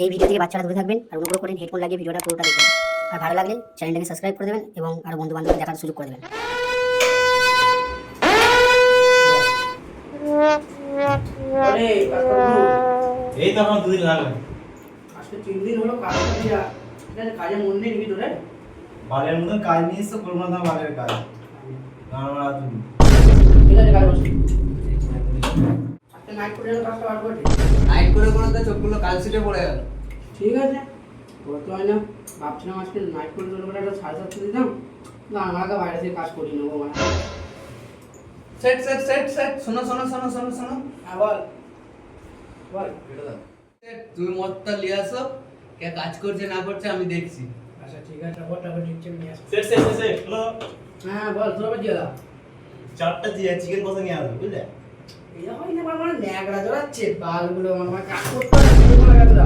এই ভিডিও থেকে বাচ্চারা দূরে থাকবেন আর অনুগ্রহ করে হেডফোন লাগিয়ে ভিডিওটা পুরোটা দেখবেন। আর ভালো লাগলে চ্যানেলটাকে সাবস্ক্রাইব করে দেবেন এবং আরো বন্ধু বান্ধব দেখার সুযোগ করে দেবেন। এই তো আমার 2 দিন লাগবে। আজকে 3 দিন হলো কাজ করছি আর এটা কাজে মন নেই নাকি তোরে? বালের মতন কাজ নিয়ে এসছো, করবো না তোমার বালের কাজ। না তুমি ঠিক আছে কাজ করছি। আজকে নাইট করে কাজটা বার করছি। নাইট করে করে তো চোখগুলো কালসিটে পড়ে গেল। ঠিক আছে করতে হয় না, ভাবছিলাম আজকে নাইট করে তোর করে একটা 7:30 দিতাম না, আমাকে বাইরে থেকে কাজ করি নেবো মানে। সেট সেট সেট সেট শোনো শোনো শোনো শোনো শোনো হ্যাঁ বল বল। সেট, তুমি মদটা নিয়ে আসো, কে কাজ করছে না করছে আমি দেখছি। আচ্ছা ঠিক আছে, টাকা ঠিক ঠিক নিয়ে আসো। সেট সেট সেট শোনো, হ্যাঁ বল তোর আবার দিয়ে দাও। 4টা চিকেন কষা নিয়ে আসবে, বুঝলে? এটা হয় না, আমার মানে ন্যাকড়া জড়াচ্ছে বালগুলো, আমার কাজ করতে হয় না,